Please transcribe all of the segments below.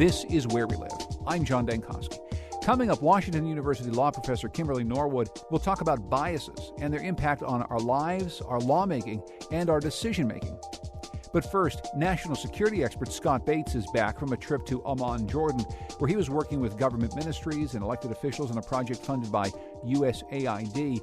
This is Where We Live. I'm John Dankosky. Coming up, Washington University law professor Kimberly Norwood will talk about biases and their impact on our lives, our lawmaking, and our decision-making. But first, national security expert Scott Bates is back from a trip to Amman, Jordan, where he was working with government ministries and elected officials on a project funded by USAID.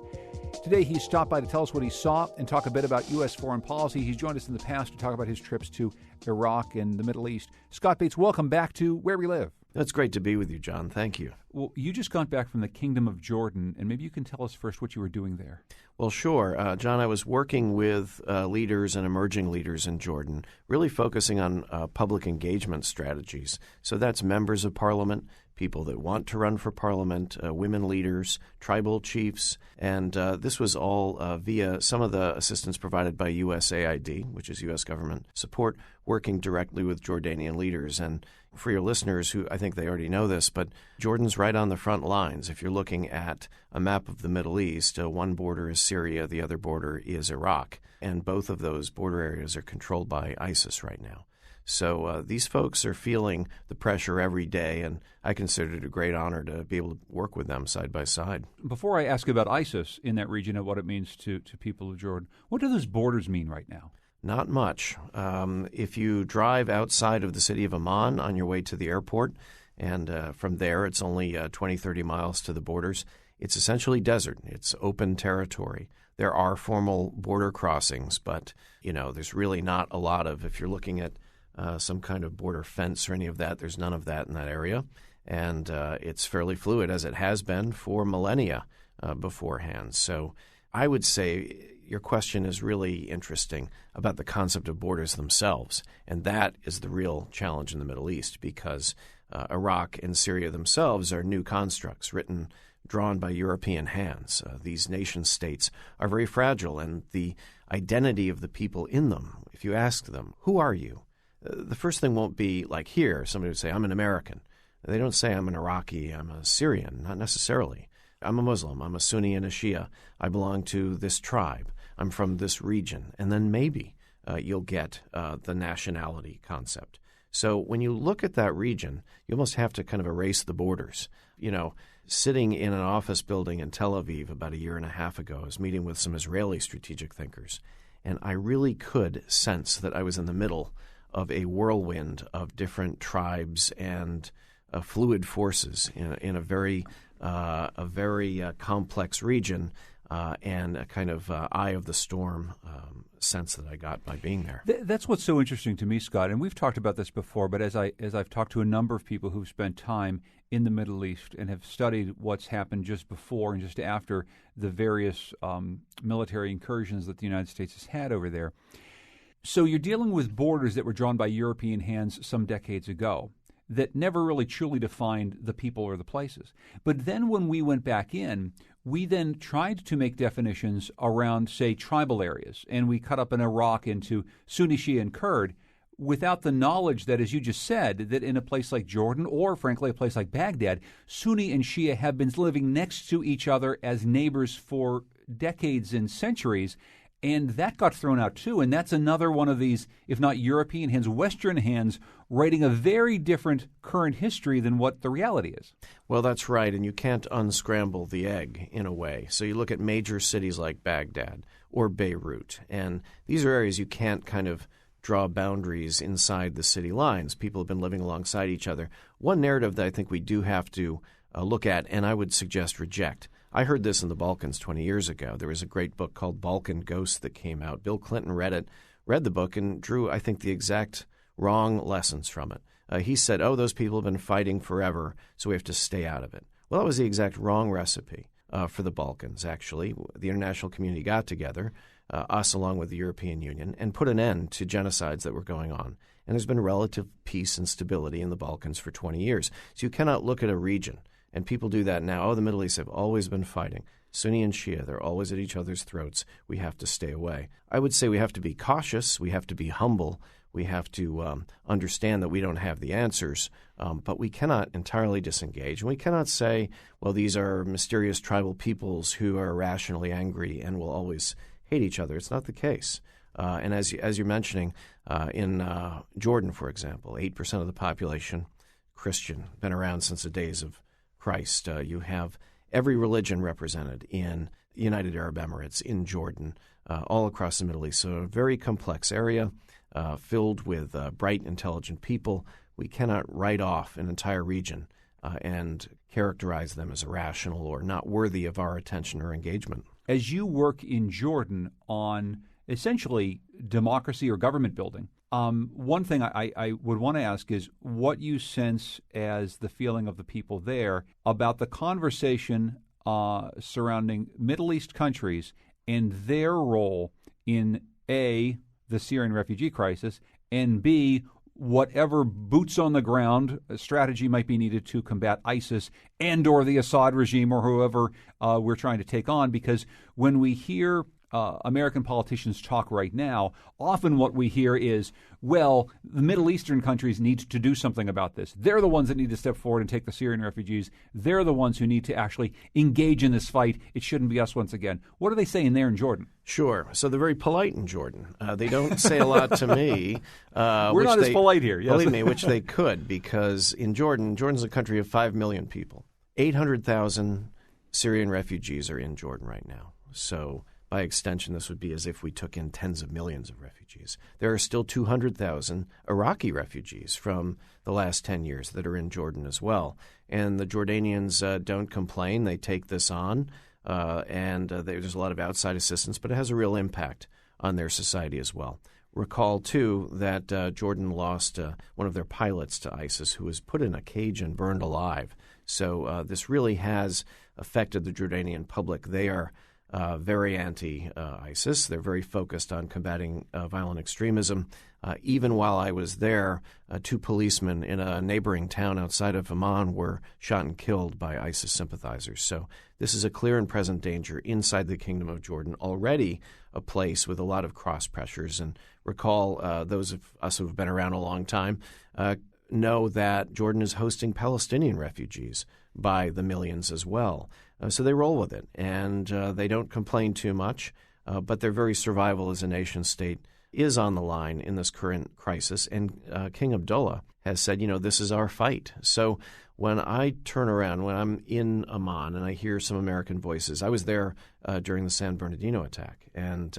Today, he stopped by to tell us what he saw and talk a bit about U.S. foreign policy. He's joined us in the past to talk about his trips to Iraq and the Middle East. Scott Bates, welcome back to Where We Live. It's great to be with you, John. Thank you. Well, you just got back from the Kingdom of Jordan, and maybe you can tell us first what you were doing there. Well, sure. John, I was working with leaders and emerging leaders in Jordan, really focusing on public engagement strategies. So that's members of parliament, people that want to run for parliament, women leaders, tribal chiefs, and this was all via some of the assistance provided by USAID, which is U.S. government support, working directly with Jordanian leaders. And for your listeners who I think they already know this, but Jordan's right on the front lines. If you're looking at a map of the Middle East, one border is Syria, the other border is Iraq, and both of those border areas are controlled by ISIS right now. So these folks are feeling the pressure every day, and I consider it a great honor to be able to work with them side by side. Before I ask about ISIS in that region and what it means to people of Jordan, what do those borders mean right now? Not much. If you drive outside of the city of Amman on your way to the airport, and from there it's only 20, 30 miles to the borders, it's essentially desert. It's open territory. There are formal border crossings, but there's really not a lot of, if you're looking at some kind of border fence or any of that, there's none of that in that area. And it's fairly fluid, as it has been for millennia beforehand. So I would say your question is really interesting about the concept of borders themselves. And that is the real challenge in the Middle East, because Iraq and Syria themselves are new constructs drawn by European hands. These nation states are very fragile, and the identity of the people in them, if you ask them, who are you? The first thing won't be like here, somebody would say, I'm an American. They don't say I'm an Iraqi, I'm a Syrian, not necessarily. I'm a Muslim, I'm a Sunni and a Shia. I belong to this tribe. I'm from this region. And then maybe you'll get the nationality concept. So when you look at that region, you almost have to kind of erase the borders. Sitting in an office building in Tel Aviv about a year and a half ago, I was meeting with some Israeli strategic thinkers, and I really could sense that I was in the middle of a whirlwind of different tribes and fluid forces in a very complex region, and a kind of eye of the storm sense that I got by being there. That's what's so interesting to me, Scott, and we've talked about this before, but as I've talked to a number of people who've spent time in the Middle East and have studied what's happened just before and just after the various military incursions that the United States has had over there. So you're dealing with borders that were drawn by European hands some decades ago that never really truly defined the people or the places. But then when we went back in, we then tried to make definitions around, say, tribal areas, and we cut up in Iraq into Sunni, Shia, and Kurd without the knowledge that, as you just said, that in a place like Jordan or, frankly, a place like Baghdad, Sunni and Shia have been living next to each other as neighbors for decades and centuries. And that got thrown out, too. And that's another one of these, if not European hands, Western hands, writing a very different current history than what the reality is. Well, that's right. And you can't unscramble the egg in a way. So you look at major cities like Baghdad or Beirut, and these are areas you can't kind of draw boundaries inside the city lines. People have been living alongside each other. One narrative that I think we do have to look at, and I would suggest reject. I heard this in the Balkans 20 years ago. There was a great book called Balkan Ghost that came out. Bill Clinton read the book, and drew, I think, the exact wrong lessons from it. He said, those people have been fighting forever, so we have to stay out of it. Well, that was the exact wrong recipe for the Balkans, actually. The international community got together, us along with the European Union, and put an end to genocides that were going on. And there's been relative peace and stability in the Balkans for 20 years. So you cannot look at a region. And people do that now. The Middle East have always been fighting. Sunni and Shia, they're always at each other's throats. We have to stay away. I would say we have to be cautious. We have to be humble. We have to understand that we don't have the answers. But we cannot entirely disengage. And we cannot say, well, these are mysterious tribal peoples who are irrationally angry and will always hate each other. It's not the case. And as you're mentioning, in Jordan, for example, 8% of the population Christian, been around since the days of Christ. You have every religion represented in the United Arab Emirates, in Jordan, all across the Middle East. So a very complex area filled with bright, intelligent people. We cannot write off an entire region and characterize them as irrational or not worthy of our attention or engagement. As you work in Jordan on essentially democracy or government building, one thing I would want to ask is what you sense as the feeling of the people there about the conversation surrounding Middle East countries and their role in A, the Syrian refugee crisis, and B, whatever boots on the ground strategy might be needed to combat ISIS and or the Assad regime or whoever we're trying to take on. Because when we hear American politicians talk right now, often what we hear is, well, the Middle Eastern countries need to do something about this. They're the ones that need to step forward and take the Syrian refugees. They're the ones who need to actually engage in this fight. It shouldn't be us once again. What are they saying there in Jordan? Sure. So they're very polite in Jordan. They don't say a lot to me. We're not as polite here. Yes. Believe me, which they could, because in Jordan's a country of 5 million people. 800,000 Syrian refugees are in Jordan right now. So by extension, this would be as if we took in tens of millions of refugees. There are still 200,000 Iraqi refugees from the last 10 years that are in Jordan as well. And the Jordanians don't complain. They take this on, and there's a lot of outside assistance, but it has a real impact on their society as well. Recall, too, that Jordan lost one of their pilots to ISIS, who was put in a cage and burned alive. So this really has affected the Jordanian public. They are very anti-ISIS. They're very focused on combating violent extremism. Even while I was there, 2 policemen in a neighboring town outside of Amman were shot and killed by ISIS sympathizers. So this is a clear and present danger inside the Kingdom of Jordan, already a place with a lot of cross pressures. And recall, those of us who have been around a long time know that Jordan is hosting Palestinian refugees by the millions as well. So they roll with it, and they don't complain too much, but their very survival as a nation-state is on the line in this current crisis. And King Abdullah has said, this is our fight. So when I turn around, when I'm in Amman and I hear some American voices, I was there during the San Bernardino attack, and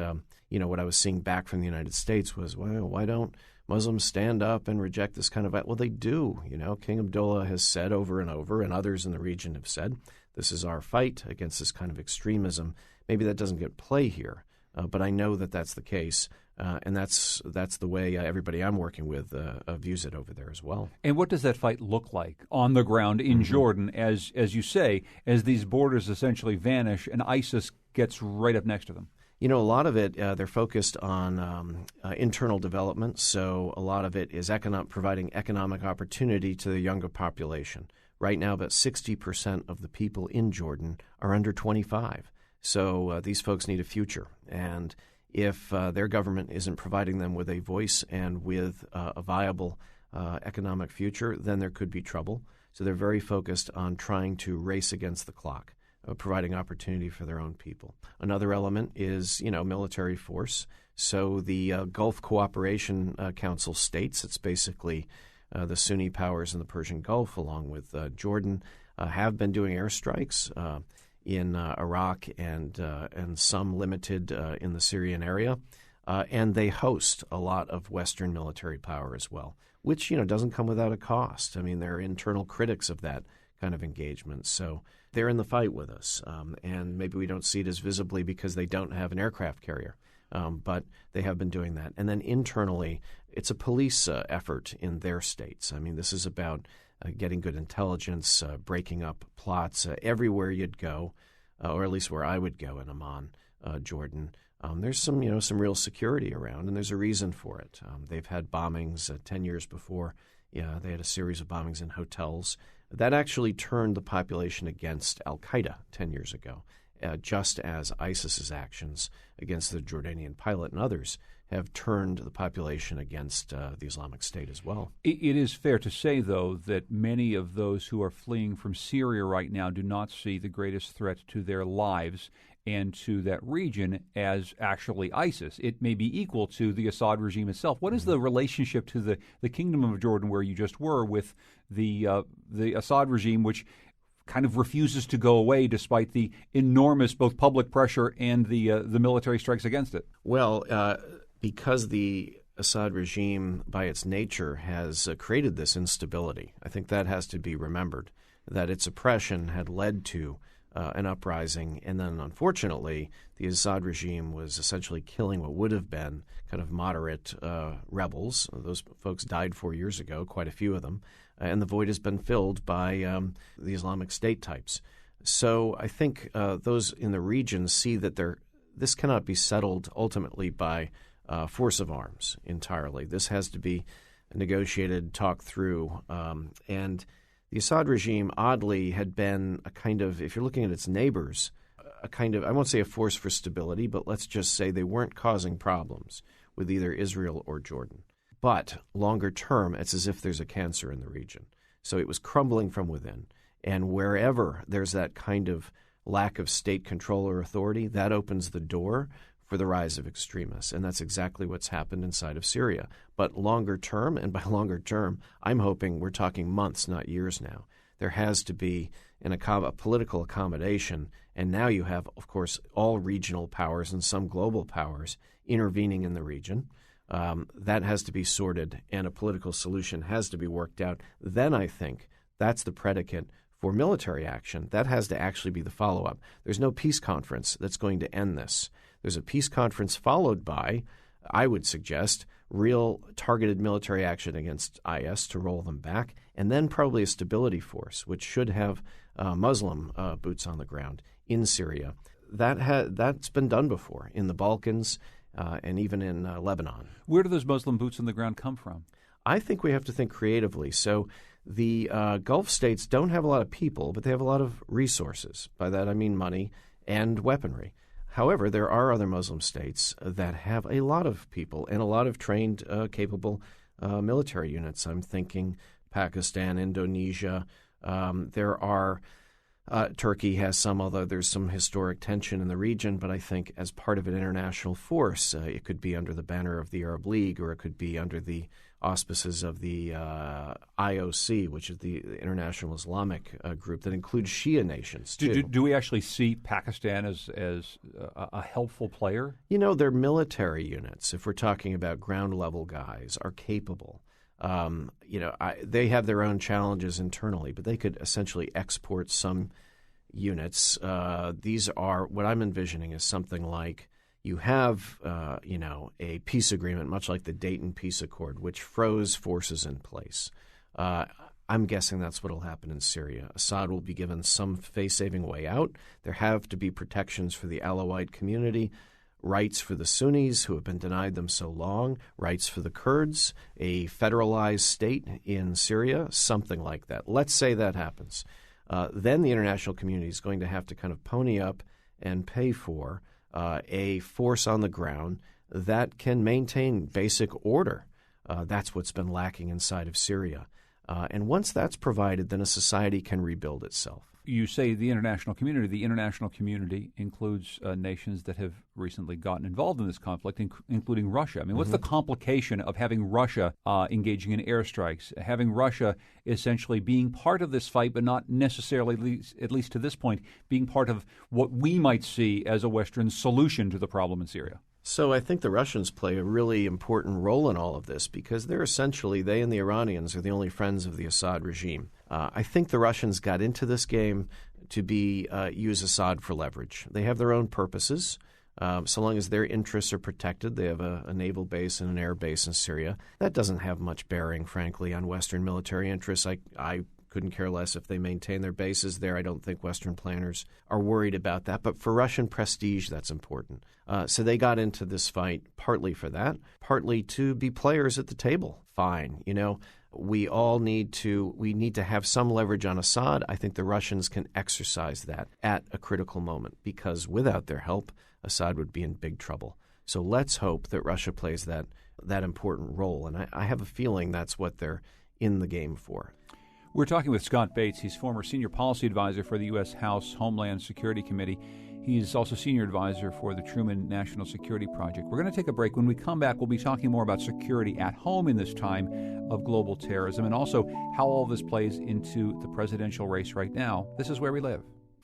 what I was seeing back from the United States was, well, why don't Muslims stand up and reject this kind of... Well, they do. King Abdullah has said over and over, and others in the region have said, this is our fight against this kind of extremism. Maybe that doesn't get play here, but I know that that's the case, and that's the way everybody I'm working with views it over there as well. And what does that fight look like on the ground in Jordan, as you say, as these borders essentially vanish and ISIS gets right up next to them? A lot of it, they're focused on internal development, so a lot of it is providing economic opportunity to the younger population. Right now, about 60% of the people in Jordan are under 25. So these folks need a future. And if their government isn't providing them with a voice and with a viable economic future, then there could be trouble. So they're very focused on trying to race against the clock, providing opportunity for their own people. Another element is, military force. So the Gulf Cooperation Council states, it's basically the Sunni powers in the Persian Gulf, along with Jordan, have been doing airstrikes in Iraq and some limited in the Syrian area. And they host a lot of Western military power as well, which, doesn't come without a cost. I mean, there are internal critics of that kind of engagement. So they're in the fight with us. And maybe we don't see it as visibly because they don't have an aircraft carrier. But they have been doing that. And then internally, it's a police effort in their states. I mean, this is about getting good intelligence, breaking up plots everywhere you'd go, or at least where I would go in Amman, Jordan. There's some real security around, and there's a reason for it. They've had bombings 10 years before. Yeah, they had a series of bombings in hotels. That actually turned the population against al-Qaeda 10 years ago, just as ISIS's actions against the Jordanian pilot and others have turned the population against the Islamic State as well. It is fair to say, though, that many of those who are fleeing from Syria right now do not see the greatest threat to their lives and to that region as actually ISIS. It may be equal to the Assad regime itself. What is the relationship to the Kingdom of Jordan, where you just were, with the Assad regime, which kind of refuses to go away despite the enormous both public pressure and the military strikes against it? Well, because the Assad regime, by its nature, has created this instability, I think that has to be remembered, that its oppression had led to an uprising, and then, unfortunately, the Assad regime was essentially killing what would have been kind of moderate rebels. Those folks died 4 years ago, quite a few of them, and the void has been filled by the Islamic State types. So I think those in the region see that this cannot be settled ultimately by force of arms entirely. This has to be negotiated, talked through, and the Assad regime, oddly, had been a kind of, if you're looking at its neighbors, a kind of, I won't say a force for stability, but let's just say they weren't causing problems with either Israel or Jordan. But longer term, it's as if there's a cancer in the region. So it was crumbling from within. And wherever there's that kind of lack of state control or authority, that opens the door for the rise of extremists. And that's exactly what's happened inside of Syria. But longer term, and by longer term, I'm hoping we're talking months, not years now. There has to be a political accommodation. And now you have, of course, all regional powers and some global powers intervening in the region. That has to be sorted, and a political solution has to be worked out. Then I think that's the predicate for military action. That has to actually be the follow-up. There's no peace conference that's going to end this. There's a peace conference followed by, I would suggest, real targeted military action against IS to roll them back, and then probably a stability force, which should have Muslim boots on the ground in Syria. That's been done before in the Balkans and even in Lebanon. Where do those Muslim boots on the ground come from? I think we have to think creatively. So the Gulf states don't have a lot of people, but they have a lot of resources. By that I mean money and weaponry. However, there are other Muslim states that have a lot of people and a lot of trained, capable military units. I'm thinking Pakistan, Indonesia. There are Turkey has some, although there's some historic tension in the region. But I think as part of an international force, it could be under the banner of the Arab League, or it could be under the auspices of the IOC, which is the International Islamic Group that includes Shia nations, too. Do we actually see Pakistan as a helpful player? You know, their military units, if we're talking about ground-level guys, are capable. They have their own challenges internally, but they could essentially export some units. These are, what I'm envisioning is something like, you have, a peace agreement, much like the Dayton Peace Accord, which froze forces in place. I'm guessing that's what will happen in Syria. Assad will be given some face-saving way out. There have to be protections for the Alawite community, rights for the Sunnis who have been denied them so long, rights for the Kurds, a federalized state in Syria, something like that. Let's say that happens. Then the international community is going to have to kind of pony up and pay for a force on the ground that can maintain basic order. That's what's been lacking inside of Syria. And once that's provided, then a society can rebuild itself. You say the international community. The international community includes nations that have recently gotten involved in this conflict, including Russia. I mean, what's the complication of having Russia engaging in airstrikes, having Russia essentially being part of this fight, but not necessarily, at least to this point, being part of what we might see as a Western solution to the problem in Syria? So I think the Russians play a really important role in all of this because they and the Iranians are the only friends of the Assad regime. I think the Russians got into this game to use Assad for leverage. They have their own purposes. So long as their interests are protected, they have a naval base and an air base in Syria. That doesn't have much bearing, frankly, on Western military interests. I couldn't care less if they maintain their bases there. I don't think Western planners are worried about that. But for Russian prestige, that's important. So they got into this fight partly for that, partly to be players at the table. Fine. We need to have some leverage on Assad. I think the Russians can exercise that at a critical moment because without their help, Assad would be in big trouble. So let's hope that Russia plays that important role. And I have a feeling that's what they're in the game for. We're talking with Scott Bates. He's former senior policy advisor for the U.S. House Homeland Security Committee. He's also senior advisor for the Truman National Security Project. We're going to take a break. When we come back, we'll be talking more about security at home in this time of global terrorism and also how all this plays into the presidential race right now. This is Where We Live.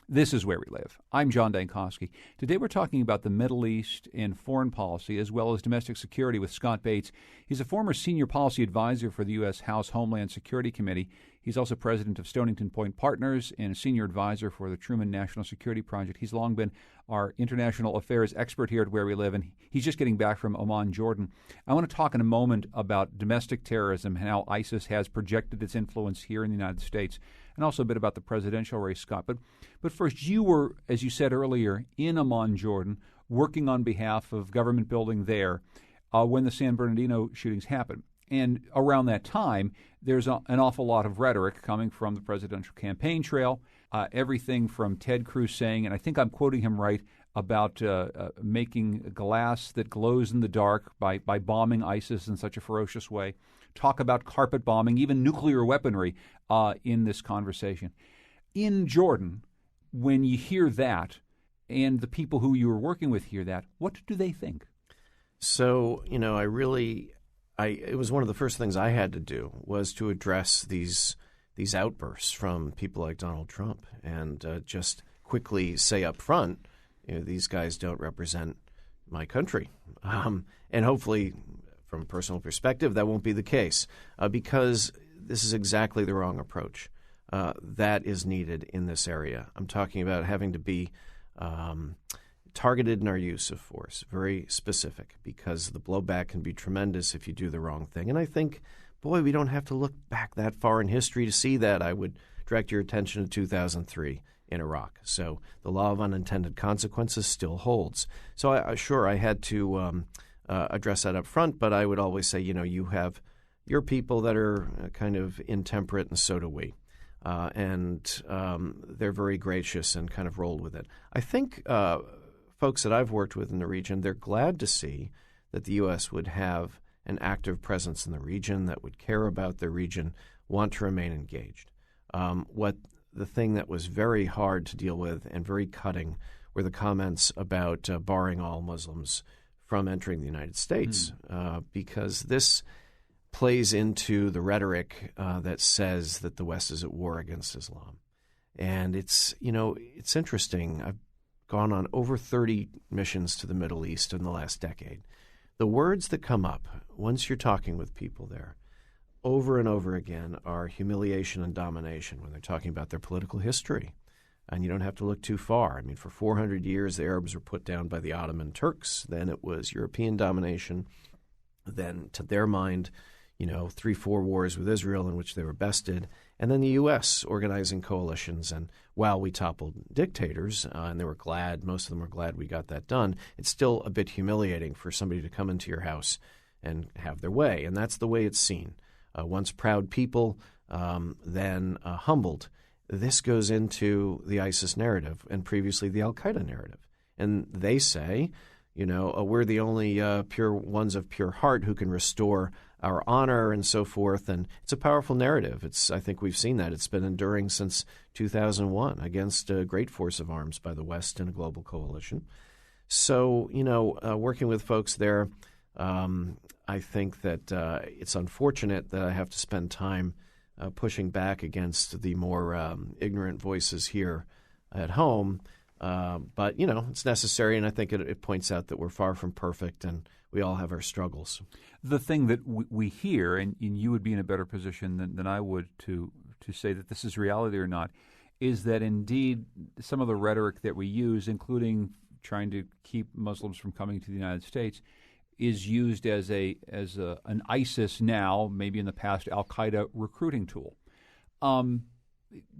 This is Where We Live. I'm John Dankosky. Today we're talking about the Middle East and foreign policy as well as domestic security with Scott Bates. He's a former senior policy advisor for the U.S. House Homeland Security Committee. He's also president of Stonington Point Partners and a senior advisor for the Truman National Security Project. He's long been our international affairs expert here at Where We Live, and he's just getting back from Amman, Jordan. I want to talk in a moment about domestic terrorism and how ISIS has projected its influence here in the United States, and also a bit about the presidential race, Scott. But first, you were, as you said earlier, in Amman, Jordan, working on behalf of government building there when the San Bernardino shootings happened. And around that time, there's an awful lot of rhetoric coming from the presidential campaign trail, everything from Ted Cruz saying, and I think I'm quoting him right, about making glass that glows in the dark by bombing ISIS in such a ferocious way, talk about carpet bombing, even nuclear weaponry in this conversation. In Jordan, when you hear that, and the people who you were working with hear that, what do they think? So, it was one of the first things I had to do was to address these outbursts from people like Donald Trump and just quickly say up front, these guys don't represent my country. And hopefully, from a personal perspective, that won't be the case because this is exactly the wrong approach that is needed in this area. I'm talking about having to be targeted in our use of force, very specific, because the blowback can be tremendous if you do the wrong thing. And I think, boy, we don't have to look back that far in history to see that. I would direct your attention to 2003 in Iraq. So the law of unintended consequences still holds. So I had to address that up front, but I would always say, you have your people that are kind of intemperate, and so do we. And they're very gracious and kind of rolled with it. I think folks that I've worked with in the region, they're glad to see that the U.S. would have an active presence in the region, that would care about their region, want to remain engaged. The thing that was very hard to deal with and very cutting were the comments about barring all Muslims from entering the United States, because this plays into the rhetoric that says that the West is at war against Islam. And it's interesting. I've gone on over 30 missions to the Middle East in the last decade. The words that come up once you're talking with people there over and over again are humiliation and domination when they're talking about their political history. And you don't have to look too far. I mean, for 400 years, the Arabs were put down by the Ottoman Turks. Then it was European domination. Then, to their mind, 3-4 wars with Israel in which they were bested, and then the U.S. organizing coalitions. And while we toppled dictators, and most of them were glad we got that done, it's still a bit humiliating for somebody to come into your house and have their way. And that's the way it's seen. Once proud people, then humbled. This goes into the ISIS narrative and previously the Al-Qaeda narrative. And they say, we're the only pure ones of pure heart who can restore our honor and so forth. And it's a powerful narrative. I think we've seen that. It's been enduring since 2001 against a great force of arms by the West in a global coalition. So, working with folks there, I think that it's unfortunate that I have to spend time pushing back against the more ignorant voices here at home. But, it's necessary, and I think it points out that we're far from perfect and we all have our struggles. The thing that we hear, and you would be in a better position than I would to say that this is reality or not, is that indeed some of the rhetoric that we use, including trying to keep Muslims from coming to the United States, is used as an ISIS now, maybe in the past Al-Qaeda recruiting tool.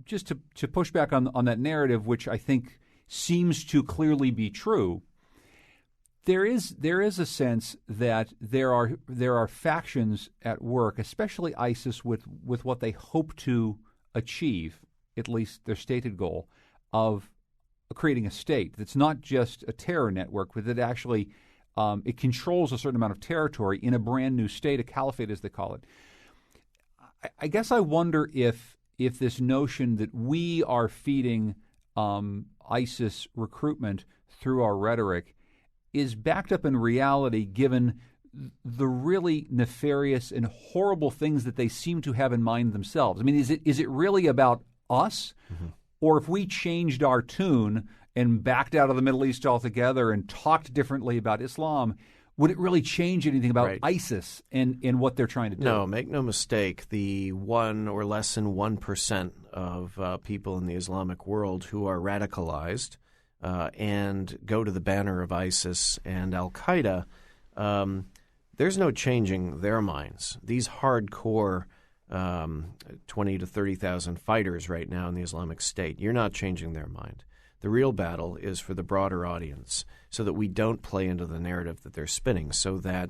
Just to push back on that narrative, which I think seems to clearly be true, there is a sense that there are factions at work, especially ISIS, with what they hope to achieve, at least their stated goal, of creating a state that's not just a terror network, but that actually it controls a certain amount of territory in a brand new state, a caliphate as they call it. I guess I wonder if this notion that we are feeding ISIS recruitment through our rhetoric is backed up in reality given the really nefarious and horrible things that they seem to have in mind themselves. I mean, is it really about us? Mm-hmm. Or if we changed our tune and backed out of the Middle East altogether and talked differently about Islam, would it really change anything about ISIS and what they're trying to do? No, make no mistake. The 1 or less than 1% of people in the Islamic world who are radicalized and go to the banner of ISIS and Al-Qaeda, there's no changing their minds. These hardcore 20 to 30,000 fighters right now in the Islamic State, you're not changing their mind. The real battle is for the broader audience so that we don't play into the narrative that they're spinning, so that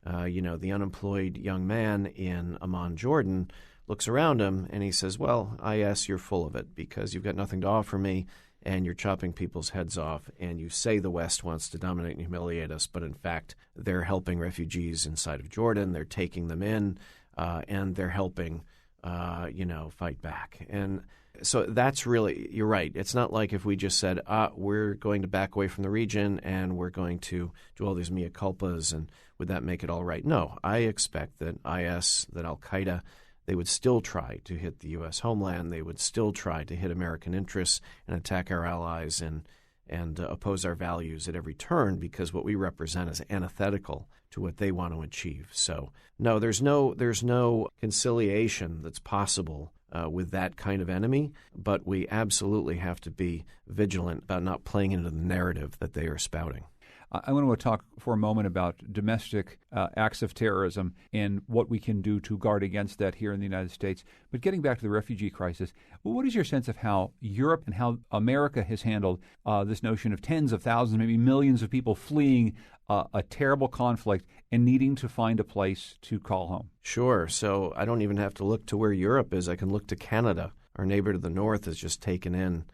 the unemployed young man in Amman, Jordan, looks around him and he says, well, IS, you're full of it because you've got nothing to offer me and you're chopping people's heads off, and you say the West wants to dominate and humiliate us, but in fact they're helping refugees inside of Jordan, they're taking them in, and they're helping fight back. And so that's really, you're right. It's not like if we just said, we're going to back away from the region and we're going to do all these mea culpas, and would that make it all right? No, I expect that IS, that Al-Qaeda, they would still try to hit the U.S. homeland. They would still try to hit American interests and attack our allies and oppose our values at every turn, because what we represent is antithetical to what they want to achieve. So, no, there's no conciliation that's possible with that kind of enemy, but we absolutely have to be vigilant about not playing into the narrative that they are spouting. I want to talk for a moment about domestic acts of terrorism and what we can do to guard against that here in the United States. But getting back to the refugee crisis, what is your sense of how Europe and how America has handled this notion of tens of thousands, maybe millions of people fleeing a terrible conflict and needing to find a place to call home? Sure. So I don't even have to look to where Europe is. I can look to Canada. Our neighbor to the north has just taken in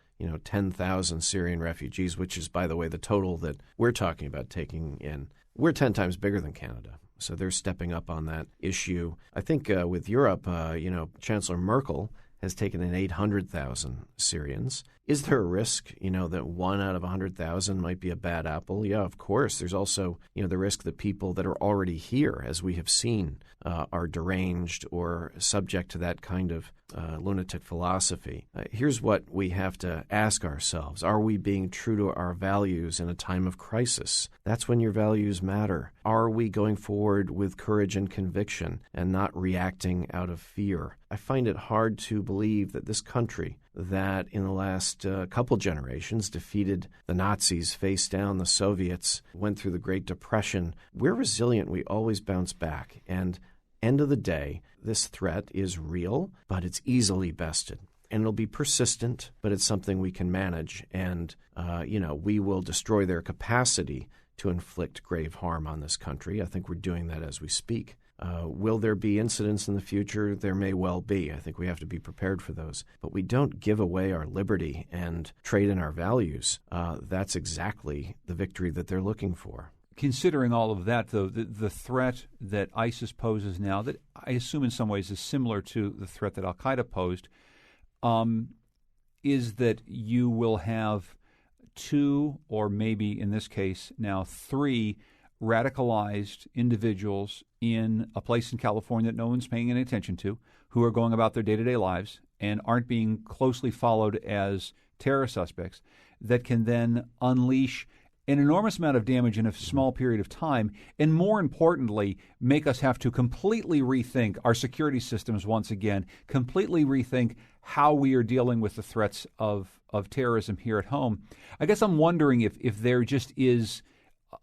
10,000 Syrian refugees, which is, by the way, the total that we're talking about taking in. We're 10 times bigger than Canada, so they're stepping up on that issue. I think with Europe, Chancellor Merkel has taken in 800,000 Syrians. Is there a risk, that 1 out of 100,000 might be a bad apple? Yeah, of course. There's also, the risk that people that are already here, as we have seen, are deranged or subject to that kind of lunatic philosophy. Here's what we have to ask ourselves. Are we being true to our values in a time of crisis? That's when your values matter. Are we going forward with courage and conviction and not reacting out of fear? I find it hard to believe that this country that in the last couple generations defeated the Nazis, faced down the Soviets, went through the Great Depression, we're resilient. We always bounce back. And end of the day, this threat is real, but it's easily bested. And it'll be persistent, but it's something we can manage. And, we will destroy their capacity to inflict grave harm on this country. I think we're doing that as we speak. Will there be incidents in the future? There may well be. I think we have to be prepared for those. But we don't give away our liberty and trade in our values. That's exactly the victory that they're looking for. Considering all of that, though, the threat that ISIS poses now, that I assume in some ways is similar to the threat that Al-Qaeda posed, is that you will have 2, or maybe in this case now 3, radicalized individuals in a place in California that no one's paying any attention to, who are going about their day-to-day lives and aren't being closely followed as terror suspects, that can then unleash an enormous amount of damage in a small period of time, and more importantly, make us have to completely rethink our security systems once again, completely rethink how we are dealing with the threats of terrorism here at home. I guess I'm wondering if there just is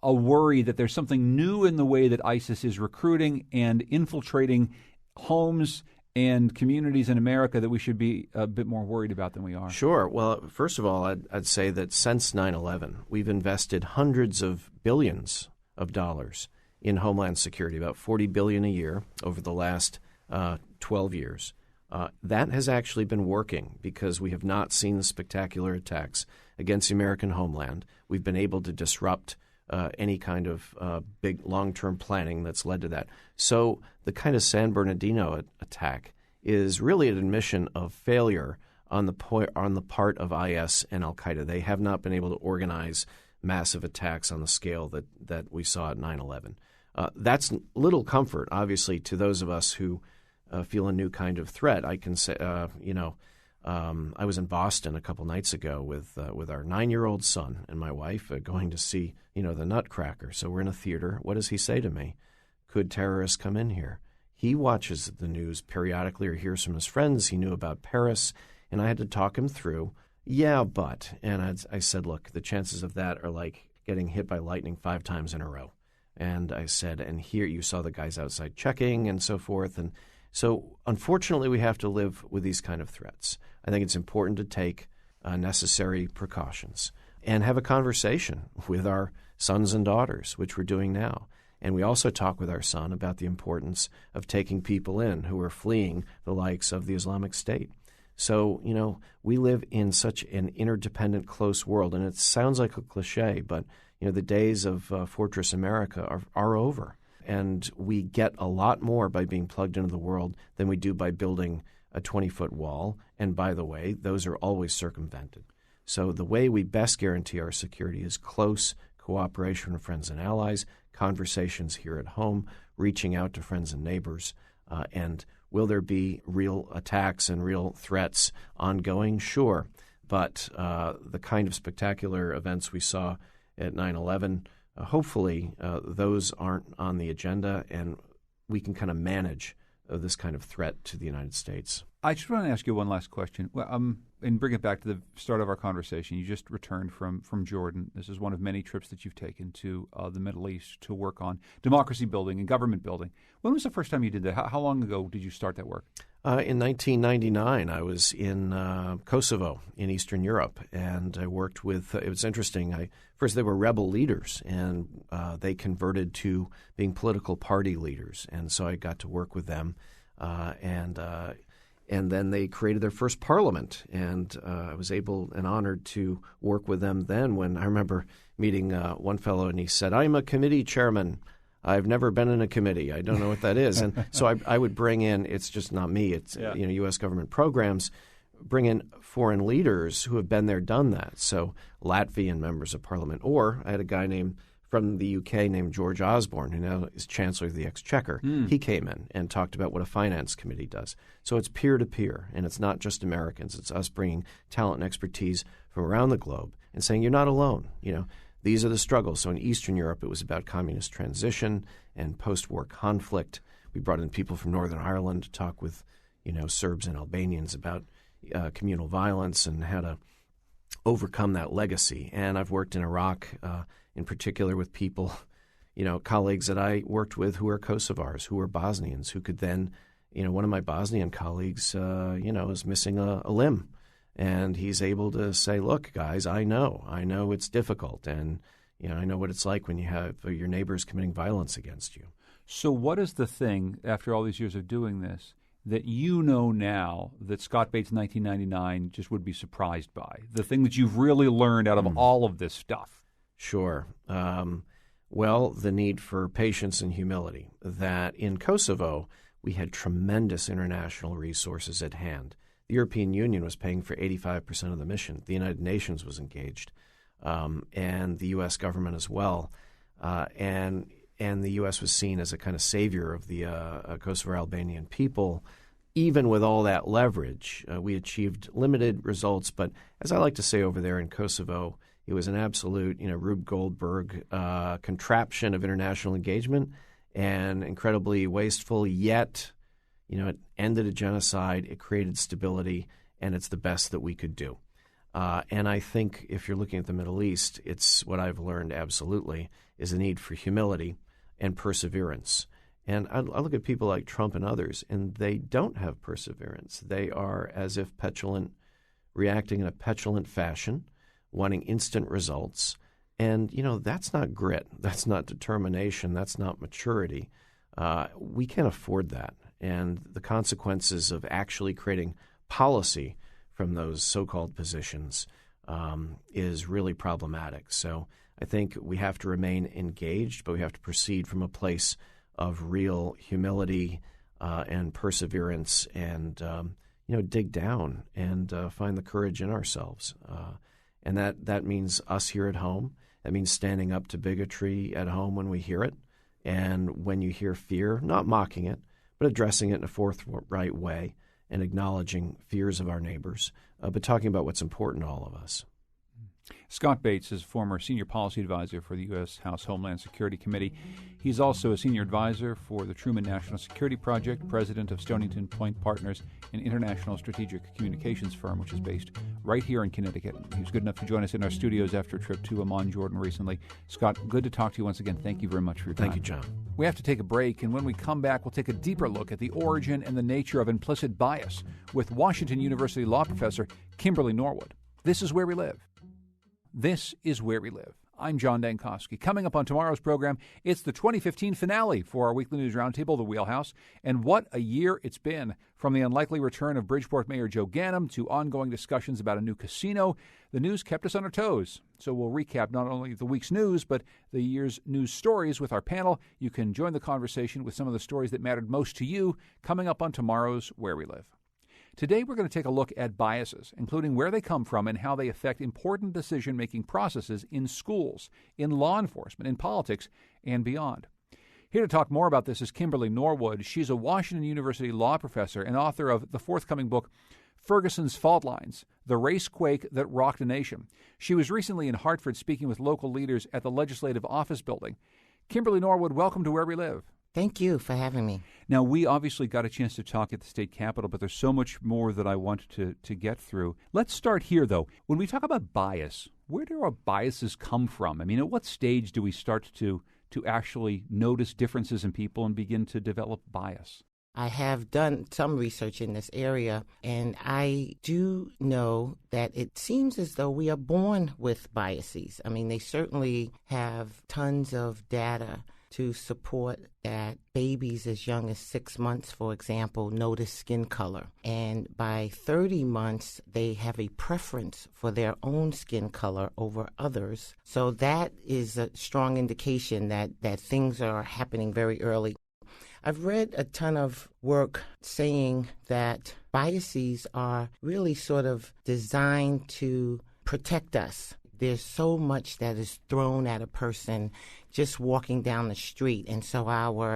a worry that there's something new in the way that ISIS is recruiting and infiltrating homes and communities in America that we should be a bit more worried about than we are. Sure. Well, first of all, I'd say that since 9/11, we've invested hundreds of billions of dollars in Homeland Security, about $40 billion a year over the last 12 years. That has actually been working because we have not seen the spectacular attacks against the American homeland. We've been able to disrupt any kind of big long-term planning that's led to that. So the kind of San Bernardino attack is really an admission of failure on the part of IS and Al-Qaeda. They have not been able to organize massive attacks on the scale that we saw at 9/11. That's little comfort, obviously, to those of us who feel a new kind of threat. I can say, I was in Boston a couple nights ago with our 9-year-old son and my wife going to see, the Nutcracker. So we're in a theater. What does he say to me? Could terrorists come in here? He watches the news periodically or hears from his friends. He knew about Paris, and I had to talk him through. Yeah, but. And I said, look, the chances of that are like getting hit by lightning 5 times in a row. And I said, and here you saw the guys outside checking and so forth. And so unfortunately, we have to live with these kind of threats. I think it's important to take necessary precautions and have a conversation with our sons and daughters, which we're doing now. And we also talk with our son about the importance of taking people in who are fleeing the likes of the Islamic State. So, we live in such an interdependent, close world, and it sounds like a cliche, but, the days of Fortress America are over. And we get a lot more by being plugged into the world than we do by building a 20-foot wall. And by the way, those are always circumvented. So the way we best guarantee our security is close cooperation with friends and allies, conversations here at home, reaching out to friends and neighbors, and will there be real attacks and real threats ongoing? Sure. But the kind of spectacular events we saw at 9/11, hopefully those aren't on the agenda, and we can kind of manage this kind of threat to the United States. I just want to ask you one last question, and bring it back to the start of our conversation. You just returned from Jordan. This is one of many trips that you've taken to the Middle East to work on democracy building and government building. When was the first time you did that? How long ago did you start that work? In 1999, I was in Kosovo in Eastern Europe, and I worked with it was interesting. First, they were rebel leaders, and they converted to being political party leaders, and so I got to work with them, and then they created their first parliament, and I was able and honored to work with them then. When I remember meeting one fellow, and he said, "I'm a committee chairman. I've never been in a committee. I don't know what that is." And so I would bring in, it's just not me, it's U.S. government programs, bring in foreign leaders who have been there, done that. So Latvian members of parliament. Or I had a guy from the UK named George Osborne, who now is Chancellor of the Exchequer. He came in and talked about what a finance committee does. So it's peer-to-peer, and it's not just Americans. It's us bringing talent and expertise from around the globe and saying, you're not alone, These are the struggles. So in Eastern Europe, it was about communist transition and post-war conflict. We brought in people from Northern Ireland to talk with, Serbs and Albanians about communal violence and how to overcome that legacy. And I've worked in Iraq, in particular with people, colleagues that I worked with who are Kosovars, who are Bosnians, who could then, one of my Bosnian colleagues, is missing a limb. And he's able to say, look, guys, I know it's difficult. And, I know what it's like when you have your neighbors committing violence against you. So what is the thing, after all these years of doing this, that you know now that Scott Bates 1999 just would be surprised by? The thing that you've really learned out of all of this stuff? Sure. Well, the need for patience and humility. That in Kosovo, we had tremendous international resources at hand. The European Union was paying for 85% of the mission. The United Nations was engaged, and the U.S. government as well. And the U.S. was seen as a kind of savior of the Kosovo Albanian people. Even with all that leverage, we achieved limited results. But as I like to say over there in Kosovo, it was an absolute, Rube Goldberg contraption of international engagement and incredibly wasteful, yet it ended a genocide, it created stability, and it's the best that we could do. And I think if you're looking at the Middle East, it's what I've learned absolutely is a need for humility and perseverance. And I look at people like Trump and others, and they don't have perseverance. They are as if petulant, reacting in a petulant fashion, wanting instant results. And, that's not grit. That's not determination. That's not maturity. We can't afford that. And the consequences of actually creating policy from those so-called positions is really problematic. So I think we have to remain engaged, but we have to proceed from a place of real humility and perseverance and, dig down and find the courage in ourselves. And that means us here at home. That means standing up to bigotry at home when we hear it. And when you hear fear, not mocking it, but addressing it in a forthright way and acknowledging fears of our neighbors, but talking about what's important to all of us. Scott Bates is a former senior policy advisor for the U.S. House Homeland Security Committee. He's also a senior advisor for the Truman National Security Project, president of Stonington Point Partners, an international strategic communications firm which is based right here in Connecticut. He was good enough to join us in our studios after a trip to Amman, Jordan recently. Scott, good to talk to you once again. Thank you very much for your time. Thank you, John. We have to take a break, and when we come back, we'll take a deeper look at the origin and the nature of implicit bias with Washington University law professor Kimberly Norwood. This is Where We Live. This is Where We Live. I'm John Dankowski. Coming up on tomorrow's program, it's the 2015 finale for our weekly news roundtable, The Wheelhouse. And what a year it's been. From the unlikely return of Bridgeport Mayor Joe Ganim to ongoing discussions about a new casino, the news kept us on our toes. So we'll recap not only the week's news, but the year's news stories with our panel. You can join the conversation with some of the stories that mattered most to you coming up on tomorrow's Where We Live. Today, we're going to take a look at biases, including where they come from and how they affect important decision-making processes in schools, in law enforcement, in politics, and beyond. Here to talk more about this is Kimberly Norwood. She's a Washington University law professor and author of the forthcoming book, Ferguson's Fault Lines, The Racequake That Rocked a Nation. She was recently in Hartford speaking with local leaders at the Legislative Office Building. Kimberly Norwood, welcome to Where We Live. Thank you for having me. Now, we obviously got a chance to talk at the state capitol, but there's so much more that I want to get through. Let's start here, though. When we talk about bias, where do our biases come from? I mean, at what stage do we start to actually notice differences in people and begin to develop bias? I have done some research in this area, and I do know that it seems as though we are born with biases. I mean, they certainly have tons of data to support that babies as young as 6 months, for example, notice skin color. And by 30 months, they have a preference for their own skin color over others. So that is a strong indication that things are happening very early. I've read a ton of work saying that biases are really sort of designed to protect us. There's so much that is thrown at a person just walking down the street. And so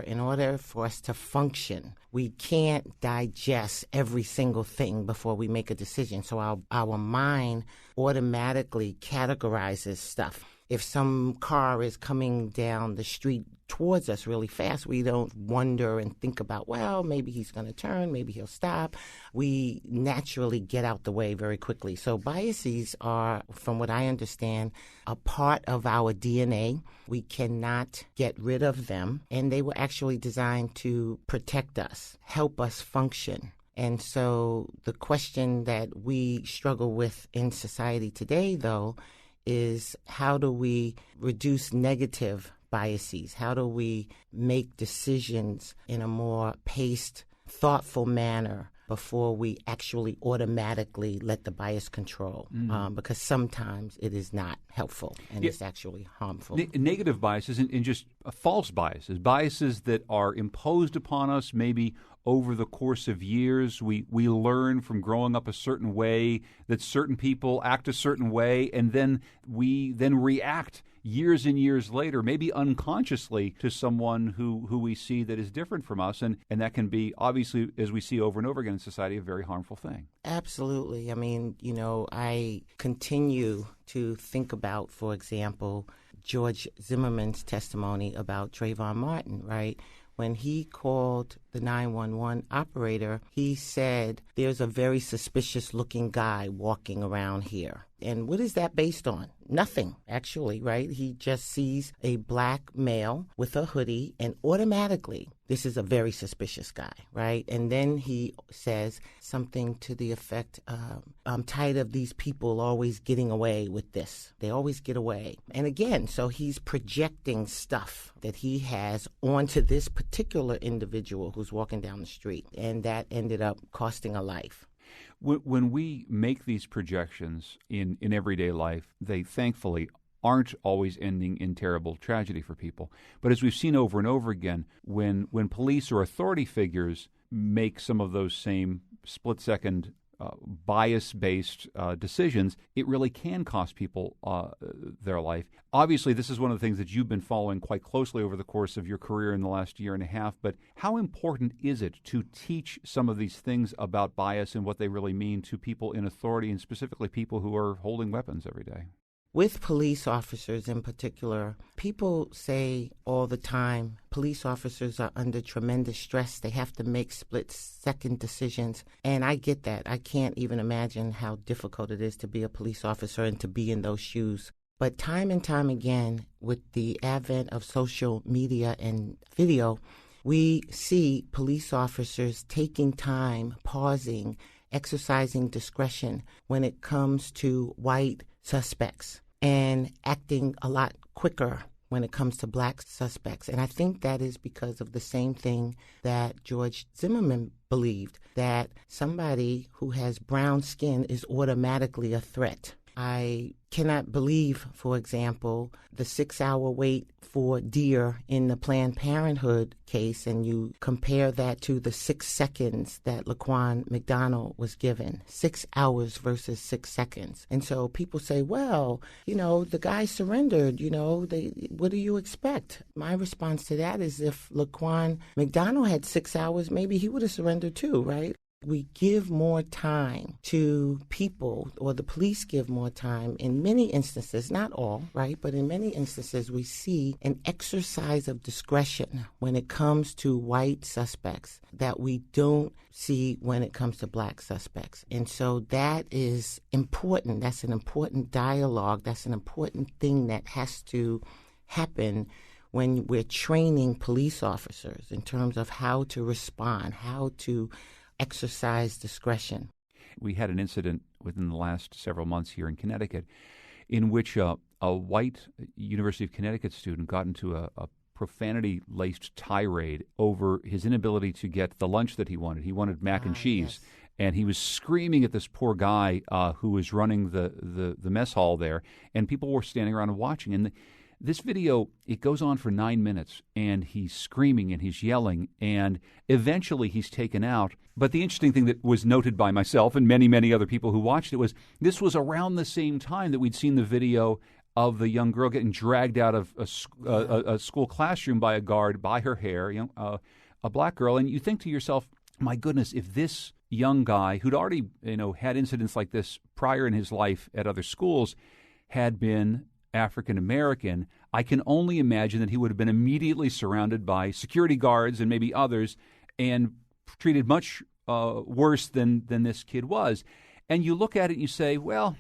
in order for us to function, we can't digest every single thing before we make a decision. So our mind automatically categorizes stuff. If some car is coming down the street towards us really fast, we don't wonder and think about, well, maybe he's going to turn, maybe he'll stop. We naturally get out the way very quickly. So biases are, from what I understand, a part of our DNA. We cannot get rid of them, and they were actually designed to protect us, help us function. And so the question that we struggle with in society today, though, is how do we reduce negative biases? How do we make decisions in a more paced, thoughtful manner before we actually automatically let the bias control? Because sometimes it is not helpful and it's actually harmful. Negative biases and just false biases, biases that are imposed upon us maybe over the course of years. We learn from growing up a certain way that certain people act a certain way, and then we react years and years later, maybe unconsciously, to someone who we see that is different from us. And that can be, obviously, as we see over and over again in society, a very harmful thing. Absolutely. I mean, I continue to think about, for example, George Zimmerman's testimony about Trayvon Martin, right? When he called the 911 operator, he said, there's a very suspicious-looking guy walking around here. And what is that based on? Nothing, actually, right? He just sees a black male with a hoodie, and automatically, this is a very suspicious guy, right? And then he says something to the effect, I'm tired of these people always getting away with this. They always get away. And again, so he's projecting stuff that he has onto this particular individual who's walking down the street, and that ended up costing a life. When we make these projections in everyday life, they thankfully aren't always ending in terrible tragedy for people. But as we've seen over and over again, when police or authority figures make some of those same split-second bias-based decisions, it really can cost people their life. Obviously, this is one of the things that you've been following quite closely over the course of your career in the last year and a half, but how important is it to teach some of these things about bias and what they really mean to people in authority, and specifically people who are holding weapons every day? With police officers in particular, people say all the time, police officers are under tremendous stress. They have to make split-second decisions. And I get that. I can't even imagine how difficult it is to be a police officer and to be in those shoes. But time and time again, with the advent of social media and video, we see police officers taking time, pausing, exercising discretion when it comes to white suspects, and acting a lot quicker when it comes to black suspects. And I think that is because of the same thing that George Zimmerman believed, that somebody who has brown skin is automatically a threat. I cannot believe, for example, the 6-hour wait for deer in the Planned Parenthood case, and you compare that to the 6 seconds that Laquan McDonald was given. 6 hours versus 6 seconds. And so people say, well, the guy surrendered, what do you expect? My response to that is, if Laquan McDonald had 6 hours, maybe he would have surrendered too, right? We give more time to people, or the police give more time in many instances, not all, right? But in many instances, we see an exercise of discretion when it comes to white suspects that we don't see when it comes to black suspects. And so that is important. That's an important dialogue. That's an important thing that has to happen when we're training police officers in terms of how to respond, how to exercise discretion. We had an incident within the last several months here in Connecticut in which a white University of Connecticut student got into a profanity-laced tirade over his inability to get the lunch that he wanted. He wanted mac and cheese. Yes. And he was screaming at this poor guy who was running the mess hall there, and people were standing around and watching. And this video, it goes on for 9 minutes, and he's screaming and he's yelling, and eventually he's taken out. But the interesting thing that was noted by myself and many, many other people who watched it was this was around the same time that we'd seen the video of the young girl getting dragged out of a school classroom by a guard by her hair, a black girl. And you think to yourself, my goodness, if this young guy who'd already had incidents like this prior in his life at other schools had been African American, I can only imagine that he would have been immediately surrounded by security guards and maybe others and treated much worse than this kid was. And you look at it and you say, well,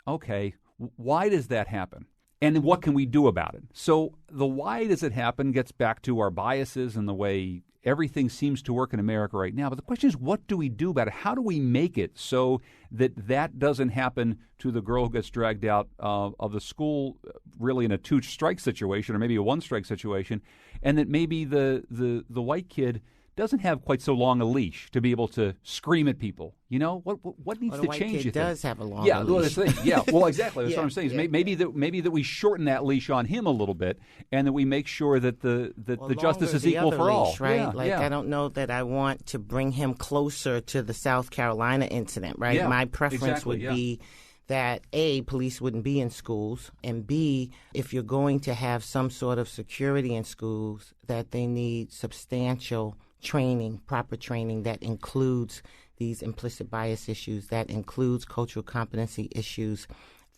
okay, why does that happen? And what can we do about it? So the why does it happen gets back to our biases and the way everything seems to work in America right now. But the question is, what do we do about it? How do we make it so that doesn't happen to the girl who gets dragged out of the school really in a 2-strike situation or maybe a 1-strike situation, and that maybe the white kid doesn't have quite so long a leash to be able to scream at people. What needs to change? The white kid does have a long leash. Yeah, well, exactly. That's yeah, what I'm saying. Yeah, maybe that we shorten that leash on him a little bit, and that we make sure that the justice is equal for all. Right? Yeah, I don't know that I want to bring him closer to the South Carolina incident. Right? Yeah, my preference would be that A, police wouldn't be in schools, and B, if you're going to have some sort of security in schools, that they need substantial training, proper training that includes these implicit bias issues, that includes cultural competency issues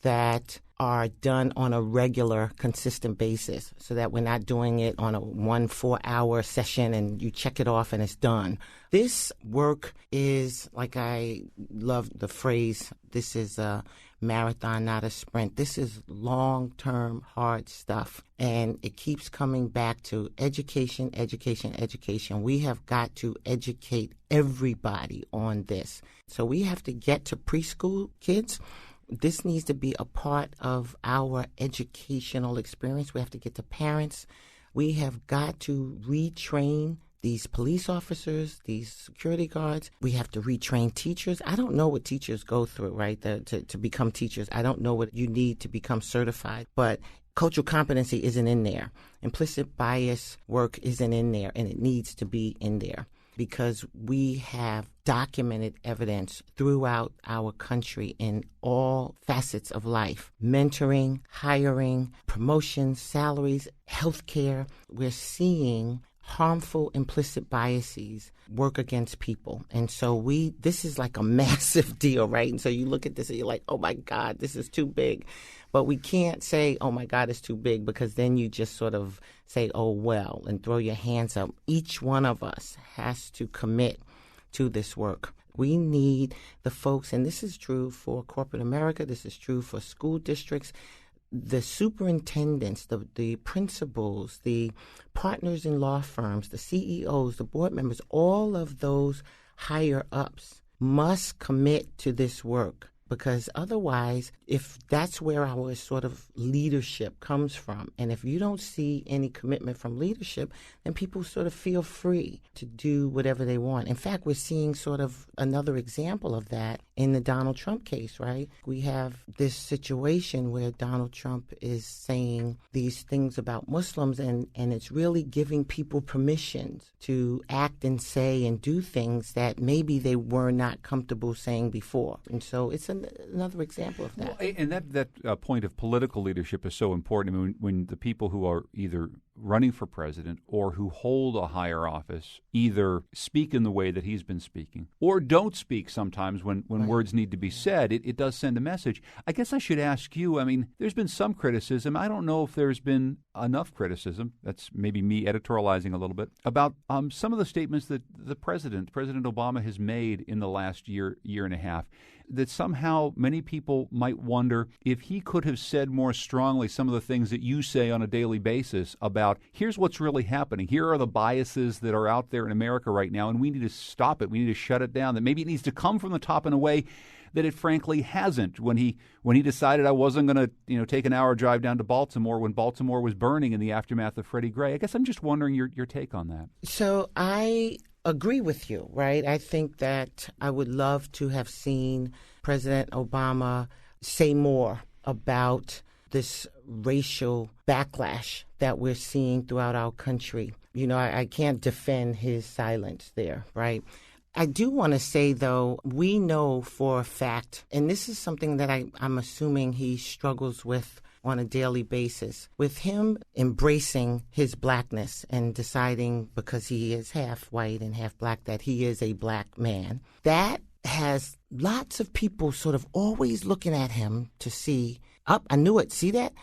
that are done on a regular, consistent basis, so that we're not doing it on a 4-hour session and you check it off and it's done. This work is, like I love the phrase, this is a marathon, not a sprint. This is long-term, hard stuff. And it keeps coming back to education, education, education. We have got to educate everybody on this. So we have to get to preschool kids. This needs to be a part of our educational experience. We have to get to parents. We have got to retrain these police officers, these security guards. We have to retrain teachers. I don't know what teachers go through, right, to become teachers. I don't know what you need to become certified. But cultural competency isn't in there. Implicit bias work isn't in there, and it needs to be in there. because we have documented evidence throughout our country in all facets of life. Mentoring, hiring, promotions, salaries, healthcare. We're seeing harmful implicit biases work against people. And so this is like a massive deal, right? And so you look at this and you're like, oh my God, this is too big. But we can't say, oh my God, it's too big, because then you just sort of say, oh well, and throw your hands up. Each one of us has to commit to this work. We need the folks, and this is true for corporate America, this is true for school districts, the superintendents, the principals, the partners in law firms, the CEOs, the board members, all of those higher ups must commit to this work. Because otherwise, if that's where our sort of leadership comes from, and if you don't see any commitment from leadership, then people sort of feel free to do whatever they want. In fact, we're seeing sort of another example of that in the Donald Trump case, right? We have this situation where Donald Trump is saying these things about Muslims, and it's really giving people permissions to act and say and do things that maybe they were not comfortable saying before. And so it's another example of that. Well, and that point of political leadership is so important. I mean, when the people who are either running for president or who hold a higher office either speak in the way that he's been speaking or don't speak sometimes when words need to be said, it does send a message. I guess I should ask you, I mean, there's been some criticism. I don't know if there's been enough criticism, that's maybe me editorializing a little bit, about some of the statements that President Obama has made in the last year and a half, that somehow many people might wonder if he could have said more strongly some of the things that you say on a daily basis about here's what's really happening. Here are the biases that are out there in America right now, and we need to stop it. We need to shut it down. That maybe it needs to come from the top in a way that it frankly hasn't. When he decided I wasn't going to take an hour drive down to Baltimore when Baltimore was burning in the aftermath of Freddie Gray. I guess I'm just wondering your take on that. So I agree with you, right? I think that I would love to have seen President Obama say more about this racial backlash that we're seeing throughout our country. I can't defend his silence there, right? I do want to say, though, we know for a fact, and this is something that I'm assuming he struggles with on a daily basis, with him embracing his blackness and deciding, because he is half white and half black, that he is a black man. That has lots of people sort of always looking at him to see, I knew it, see that?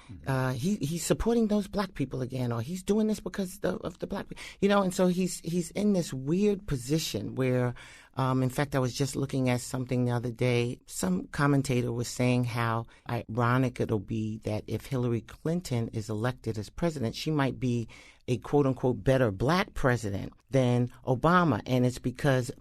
He's supporting those black people again, or he's doing this because of the black people. And so he's in this weird position where, in fact, I was just looking at something the other day. Some commentator was saying how ironic it'll be that if Hillary Clinton is elected as president, she might be a quote-unquote better black president than Obama. And it's because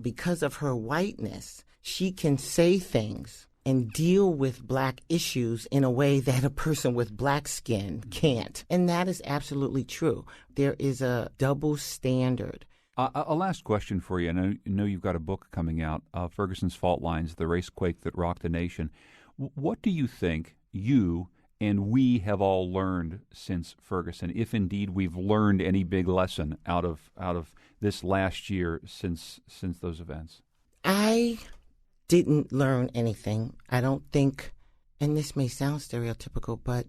of her whiteness, she can say things and deal with black issues in a way that a person with black skin can't. And that is absolutely true. There is a double standard. A last question for you. I know you've got a book coming out, Ferguson's Fault Lines, The Racequake That Rocked the Nation. What do you think you and we have all learned since Ferguson, if indeed we've learned any big lesson out of this last year since those events? I didn't learn anything. I don't think, and this may sound stereotypical, but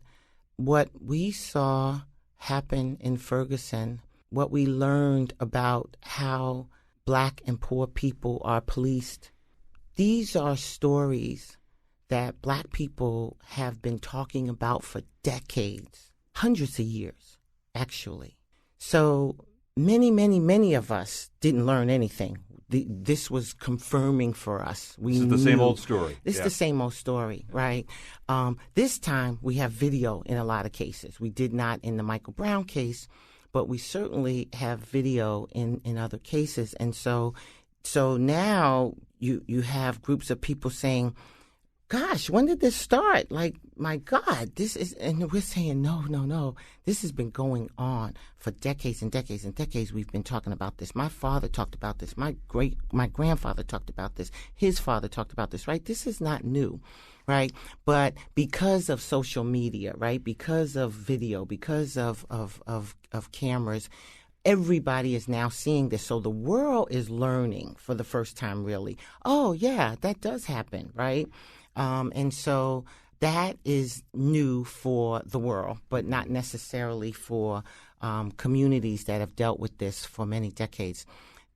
what we saw happen in Ferguson, what we learned about how black and poor people are policed, these are stories that black people have been talking about for decades, hundreds of years, actually. So many of us didn't learn anything. This was confirming for us. This is the same old story. This is the same old story, right? This time we have video in a lot of cases. We did not in the Michael Brown case, but we certainly have video in other cases. And so now you have groups of people saying, gosh, when did this start? Like, my God, this is, and we're saying, no. This has been going on for decades and decades and decades. We've been talking about this. My father talked about this. My grandfather talked about this. His father talked about this, right? This is not new, right? But because of social media, right? Because of video, because of cameras, everybody is now seeing this. So the world is learning for the first time, really. Oh, yeah, that does happen, right? And so that is new for the world, but not necessarily for communities that have dealt with this for many decades.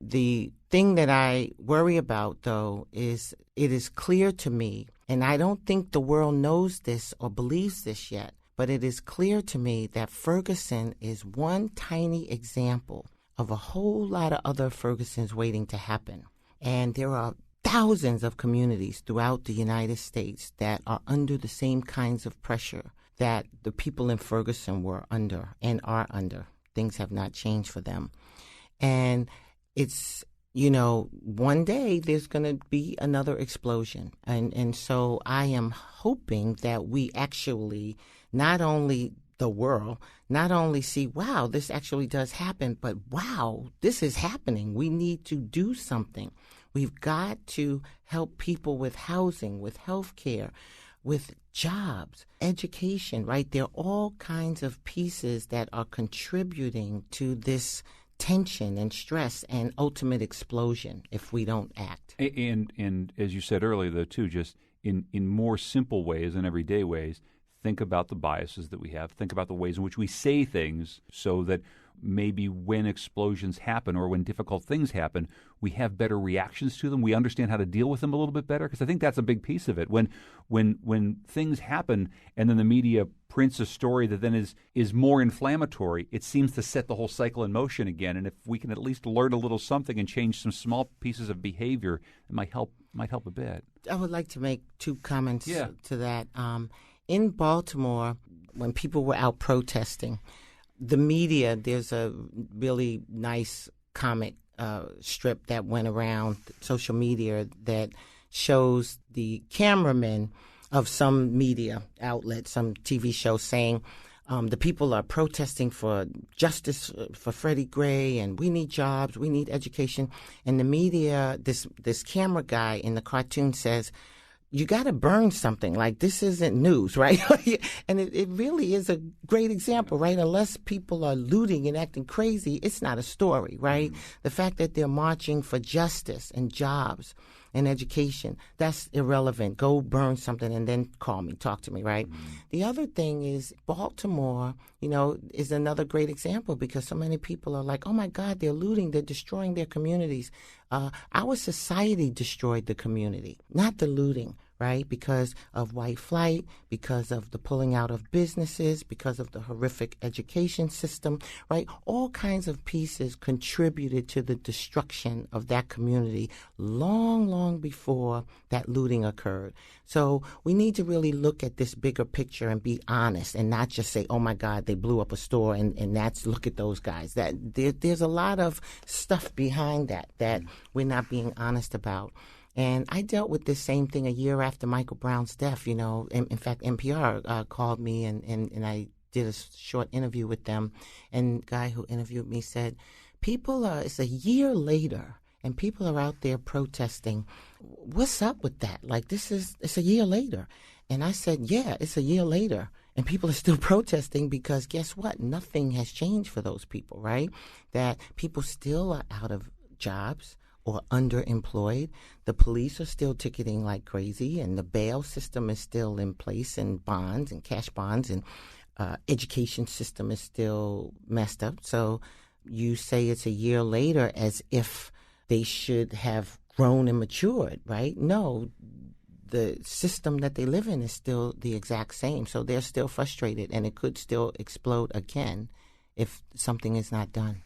The thing that I worry about, though, is it is clear to me, and I don't think the world knows this or believes this yet, but it is clear to me that Ferguson is one tiny example of a whole lot of other Fergusons waiting to happen. And there are thousands of communities throughout the United States that are under the same kinds of pressure that the people in Ferguson were under and are under. Things have not changed for them. And it's, one day there's going to be another explosion. And so I am hoping that we actually, not only the world, not only see, wow, this actually does happen, but wow, this is happening. We need to do something. We've got to help people with housing, with health care, with jobs, education, right? There are all kinds of pieces that are contributing to this tension and stress and ultimate explosion if we don't act. And as you said earlier, though, too, just in more simple ways and everyday ways, think about the biases that we have. Think about the ways in which we say things so that maybe when explosions happen or when difficult things happen, we have better reactions to them. We understand how to deal with them a little bit better, because I think that's a big piece of it. When things happen and then the media prints a story that then is more inflammatory, it seems to set the whole cycle in motion again. And if we can at least learn a little something and change some small pieces of behavior, it might help a bit. I would like to make two comments to that. In Baltimore, when people were out protesting, the media, there's a really nice comic strip that went around social media that shows the cameramen of some media outlet, some TV show, saying the people are protesting for justice for Freddie Gray, and we need jobs, we need education. And the media, this camera guy in the cartoon says, you got to burn something. Like, this isn't news, right? And it really is a great example, right? Unless people are looting and acting crazy, it's not a story, right? Mm-hmm. The fact that they're marching for justice and jobs and education, that's irrelevant. Go burn something and then call me, talk to me, right? Mm-hmm. The other thing is Baltimore, is another great example, because so many people are like, oh, my God, they're looting, they're destroying their communities. Our society destroyed the community, not the looting, right? Because of white flight, because of the pulling out of businesses, because of the horrific education system, right? All kinds of pieces contributed to the destruction of that community long, long before that looting occurred. So we need to really look at this bigger picture and be honest, and not just say, oh, my God, they blew up a store and that's, look at those guys. That there's a lot of stuff behind that we're not being honest about. And I dealt with this same thing a year after Michael Brown's death. In fact, NPR called me and I did a short interview with them. And the guy who interviewed me said, it's a year later and people are out there protesting. What's up with that? Like, it's a year later. And I said, yeah, it's a year later. And people are still protesting because guess what? Nothing has changed for those people, right? That people still are out of jobs or underemployed. The police are still ticketing like crazy, and the bail system is still in place, and bonds and cash bonds, and education system is still messed up. So you say it's a year later as if they should have grown and matured, right? No, the system that they live in is still the exact same. So they're still frustrated, and it could still explode again if something is not done.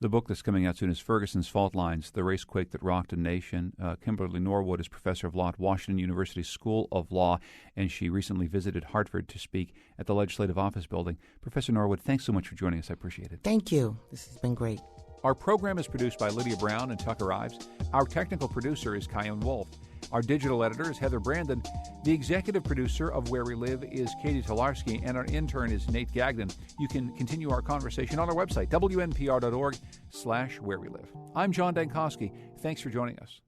The book that's coming out soon is Ferguson's Fault Lines, The Racequake That Rocked a Nation. Kimberly Norwood is professor of law at Washington University School of Law, and she recently visited Hartford to speak at the Legislative Office Building. Professor Norwood, thanks so much for joining us. I appreciate it. Thank you. This has been great. Our program is produced by Lydia Brown and Tucker Ives. Our technical producer is Kyone Wolf. Our digital editor is Heather Brandon. The executive producer of Where We Live is Katie Tolarski, and our intern is Nate Gagnon. You can continue our conversation on our website, wnpr.org/wherewelive. I'm John Dankosky. Thanks for joining us.